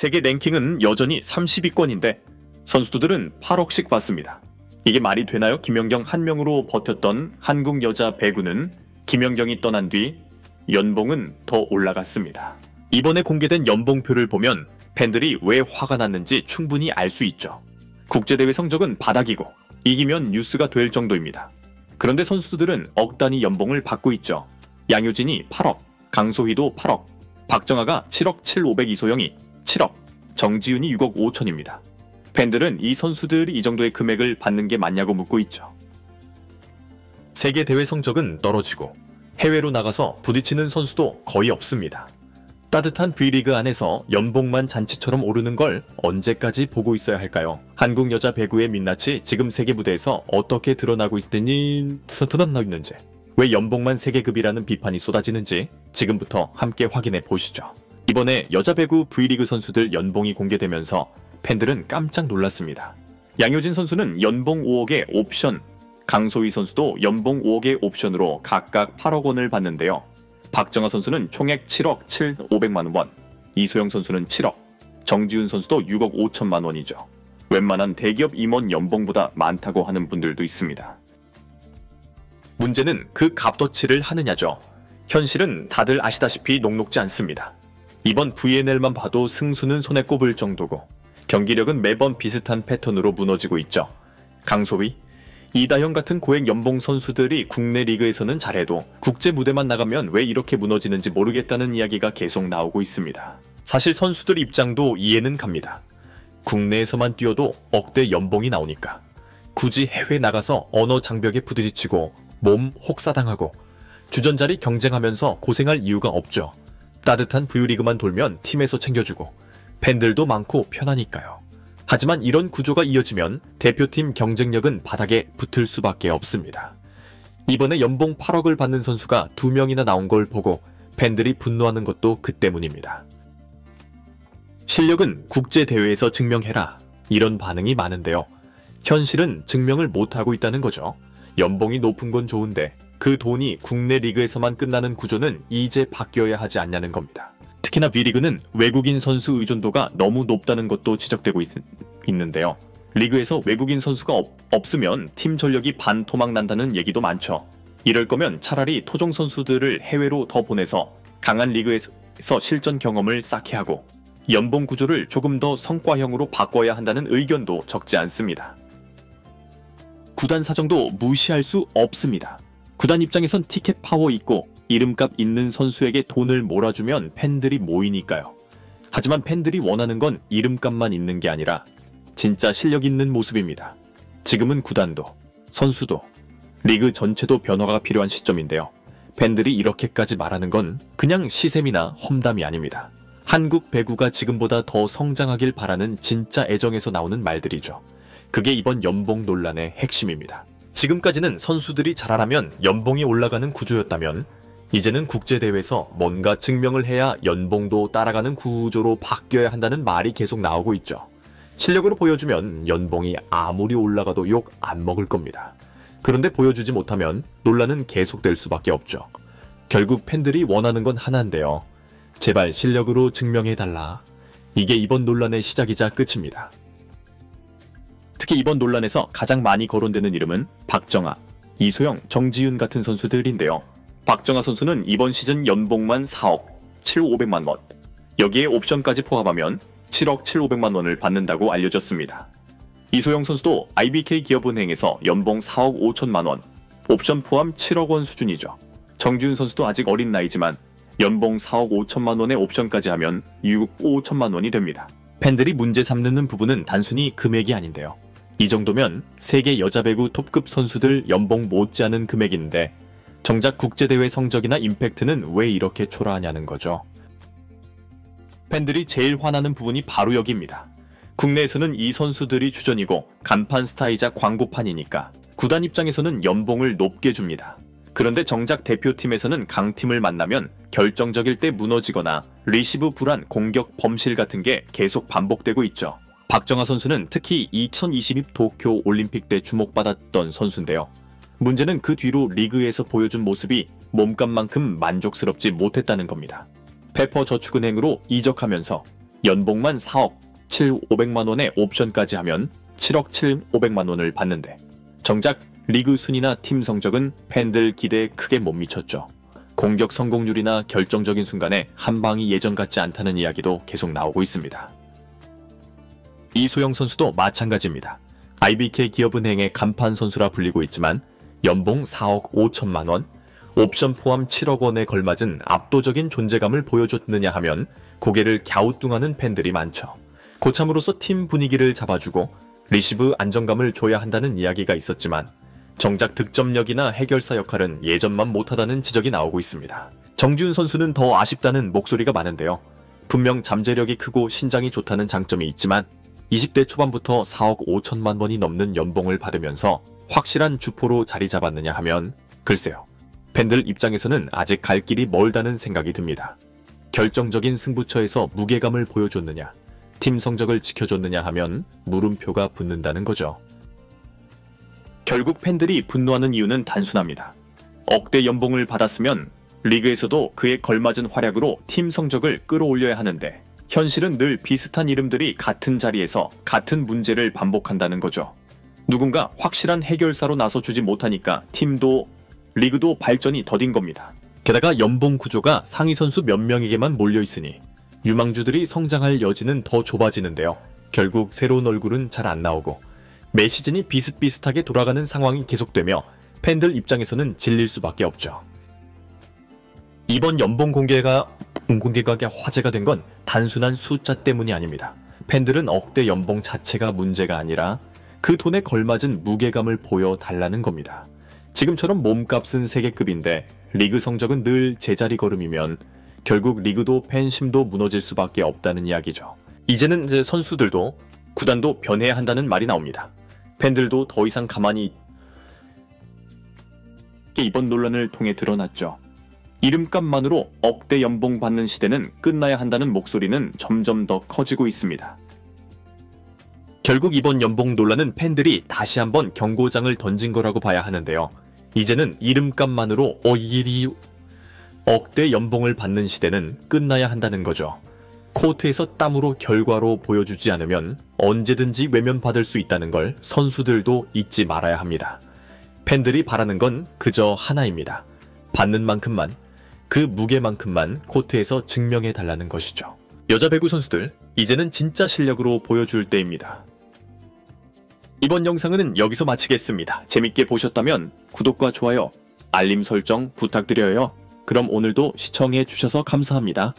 세계 랭킹은 여전히 30위권인데 선수들은 8억씩 받습니다. 이게 말이 되나요? 김연경 한 명으로 버텼던 한국 여자 배구는 김연경이 떠난 뒤 연봉은 더 올라갔습니다. 이번에 공개된 연봉표를 보면 팬들이 왜 화가 났는지 충분히 알 수 있죠. 국제대회 성적은 바닥이고 이기면 뉴스가 될 정도입니다. 그런데 선수들은 억 단위 연봉을 받고 있죠. 양효진이 8억, 강소희도 8억, 박정아가 7억 7,500, 이소영이 7억, 정지훈이 6억 5천입니다. 팬들은 이 선수들이 이 정도의 금액을 받는 게 맞냐고 묻고 있죠. 세계 대회 성적은 떨어지고 해외로 나가서 부딪히는 선수도 거의 없습니다. 따뜻한 V리그 안에서 연봉만 잔치처럼 오르는 걸 언제까지 보고 있어야 할까요? 한국 여자 배구의 민낯이 지금 세계 무대에서 어떻게 드러나고 있는지, 왜 연봉만 세계급이라는 비판이 쏟아지는지 지금부터 함께 확인해 보시죠. 이번에 여자 배구 V리그 선수들 연봉이 공개되면서 팬들은 깜짝 놀랐습니다. 양효진 선수는 연봉 5억의 옵션, 강소희 선수도 연봉 5억의 옵션으로 각각 8억 원을 받는데요. 박정아 선수는 총액 7억 7,500만 원, 이소영 선수는 7억, 정지훈 선수도 6억 5천만 원이죠. 웬만한 대기업 임원 연봉보다 많다고 하는 분들도 있습니다. 문제는 그 값어치를 하느냐죠. 현실은 다들 아시다시피 녹록지 않습니다. 이번 VNL만 봐도 승수는 손에 꼽을 정도고 경기력은 매번 비슷한 패턴으로 무너지고 있죠. 강소희, 이다현 같은 고액 연봉 선수들이 국내 리그에서는 잘해도 국제 무대만 나가면 왜 이렇게 무너지는지 모르겠다는 이야기가 계속 나오고 있습니다. 사실 선수들 입장도 이해는 갑니다. 국내에서만 뛰어도 억대 연봉이 나오니까 굳이 해외 나가서 언어 장벽에 부딪히고 몸 혹사당하고 주전자리 경쟁하면서 고생할 이유가 없죠. 따뜻한 V리그만 돌면 팀에서 챙겨주고 팬들도 많고 편하니까요. 하지만 이런 구조가 이어지면 대표팀 경쟁력은 바닥에 붙을 수밖에 없습니다. 이번에 연봉 8억을 받는 선수가 2명이나 나온 걸 보고 팬들이 분노하는 것도 그 때문입니다. 실력은 국제대회에서 증명해라, 이런 반응이 많은데요. 현실은 증명을 못하고 있다는 거죠. 연봉이 높은 건 좋은데 그 돈이 국내 리그에서만 끝나는 구조는 이제 바뀌어야 하지 않냐는 겁니다. 특히나 V리그는 외국인 선수 의존도가 너무 높다는 것도 지적되고 있는데요. 리그에서 외국인 선수가 없으면 팀 전력이 반토막 난다는 얘기도 많죠. 이럴 거면 차라리 토종 선수들을 해외로 더 보내서 강한 리그에서 실전 경험을 쌓게 하고 연봉 구조를 조금 더 성과형으로 바꿔야 한다는 의견도 적지 않습니다. 구단 사정도 무시할 수 없습니다. 구단 입장에선 티켓 파워 있고 이름값 있는 선수에게 돈을 몰아주면 팬들이 모이니까요. 하지만 팬들이 원하는 건 이름값만 있는 게 아니라 진짜 실력 있는 모습입니다. 지금은 구단도, 선수도, 리그 전체도 변화가 필요한 시점인데요. 팬들이 이렇게까지 말하는 건 그냥 시샘이나 험담이 아닙니다. 한국 배구가 지금보다 더 성장하길 바라는 진짜 애정에서 나오는 말들이죠. 그게 이번 연봉 논란의 핵심입니다. 지금까지는 선수들이 잘하라면 연봉이 올라가는 구조였다면 이제는 국제대회에서 뭔가 증명을 해야 연봉도 따라가는 구조로 바뀌어야 한다는 말이 계속 나오고 있죠. 실력으로 보여주면 연봉이 아무리 올라가도 욕 안 먹을 겁니다. 그런데 보여주지 못하면 논란은 계속될 수밖에 없죠. 결국 팬들이 원하는 건 하나인데요. 제발 실력으로 증명해달라. 이게 이번 논란의 시작이자 끝입니다. 특히 이번 논란에서 가장 많이 거론되는 이름은 박정아, 이소영, 정지훈 같은 선수들인데요. 박정아 선수는 이번 시즌 연봉만 4억 7,500만 원, 여기에 옵션까지 포함하면 7억 7,500만 원을 받는다고 알려졌습니다. 이소영 선수도 IBK 기업은행에서 연봉 4억 5천만 원, 옵션 포함 7억 원 수준이죠. 정지훈 선수도 아직 어린 나이지만 연봉 4억 5천만 원의 옵션까지 하면 6억 5천만 원이 됩니다. 팬들이 문제 삼는 부분은 단순히 금액이 아닌데요. 이 정도면 세계 여자 배구 톱급 선수들 연봉 못지않은 금액인데 정작 국제대회 성적이나 임팩트는 왜 이렇게 초라하냐는 거죠. 팬들이 제일 화나는 부분이 바로 여기입니다. 국내에서는 이 선수들이 주전이고 간판 스타이자 광고판이니까 구단 입장에서는 연봉을 높게 줍니다. 그런데 정작 대표팀에서는 강팀을 만나면 결정적일 때 무너지거나 리시브 불안, 공격 범실 같은 게 계속 반복되고 있죠. 박정아 선수는 특히 2022 도쿄 올림픽 때 주목받았던 선수인데요. 문제는 그 뒤로 리그에서 보여준 모습이 몸값만큼 만족스럽지 못했다는 겁니다. 페퍼저축은행으로 이적하면서 연봉만 4억 7,500만 원의 옵션까지 하면 7억 7,500만 원을 받는데 정작 리그 순위나 팀 성적은 팬들 기대에 크게 못 미쳤죠. 공격 성공률이나 결정적인 순간에 한 방이 예전 같지 않다는 이야기도 계속 나오고 있습니다. 이소영 선수도 마찬가지입니다. IBK 기업은행의 간판 선수라 불리고 있지만 연봉 4억 5천만 원, 옵션 포함 7억 원에 걸맞은 압도적인 존재감을 보여줬느냐 하면 고개를 갸우뚱하는 팬들이 많죠. 고참으로서 팀 분위기를 잡아주고 리시브 안정감을 줘야 한다는 이야기가 있었지만 정작 득점력이나 해결사 역할은 예전만 못하다는 지적이 나오고 있습니다. 정지훈 선수는 더 아쉽다는 목소리가 많은데요. 분명 잠재력이 크고 신장이 좋다는 장점이 있지만 20대 초반부터 4억 5천만 원이 넘는 연봉을 받으면서 확실한 주포로 자리 잡았느냐 하면 글쎄요. 팬들 입장에서는 아직 갈 길이 멀다는 생각이 듭니다. 결정적인 승부처에서 무게감을 보여줬느냐, 팀 성적을 지켜줬느냐 하면 물음표가 붙는다는 거죠. 결국 팬들이 분노하는 이유는 단순합니다. 억대 연봉을 받았으면 리그에서도 그에 걸맞은 활약으로 팀 성적을 끌어올려야 하는데 현실은 늘 비슷한 이름들이 같은 자리에서 같은 문제를 반복한다는 거죠. 누군가 확실한 해결사로 나서주지 못하니까 팀도 리그도 발전이 더딘 겁니다. 게다가 연봉 구조가 상위 선수 몇 명에게만 몰려있으니 유망주들이 성장할 여지는 더 좁아지는데요. 결국 새로운 얼굴은 잘 안 나오고 매 시즌이 비슷비슷하게 돌아가는 상황이 계속되며 팬들 입장에서는 질릴 수밖에 없죠. 이번 연봉 공개가 화제가 된 건 단순한 숫자 때문이 아닙니다. 팬들은 억대 연봉 자체가 문제가 아니라 그 돈에 걸맞은 무게감을 보여달라는 겁니다. 지금처럼 몸값은 세계급인데 리그 성적은 늘 제자리 걸음이면 결국 리그도 팬심도 무너질 수밖에 없다는 이야기죠. 이제는 선수들도 구단도 변해야 한다는 말이 나옵니다. 팬들도 더 이상 가만히 이번 논란을 통해 드러났죠. 이름값만으로 억대 연봉 받는 시대는 끝나야 한다는 목소리는 점점 더 커지고 있습니다. 결국 이번 연봉 논란은 팬들이 다시 한번 경고장을 던진 거라고 봐야 하는데요. 이제는 이름값만으로 억대 연봉을 받는 시대는 끝나야 한다는 거죠. 코트에서 땀으로 결과로 보여주지 않으면 언제든지 외면받을 수 있다는 걸 선수들도 잊지 말아야 합니다. 팬들이 바라는 건 그저 하나입니다. 받는 만큼만, 그 무게만큼만 코트에서 증명해달라는 것이죠. 여자 배구 선수들, 이제는 진짜 실력으로 보여줄 때입니다. 이번 영상은 여기서 마치겠습니다. 재밌게 보셨다면 구독과 좋아요, 알림 설정 부탁드려요. 그럼 오늘도 시청해주셔서 감사합니다.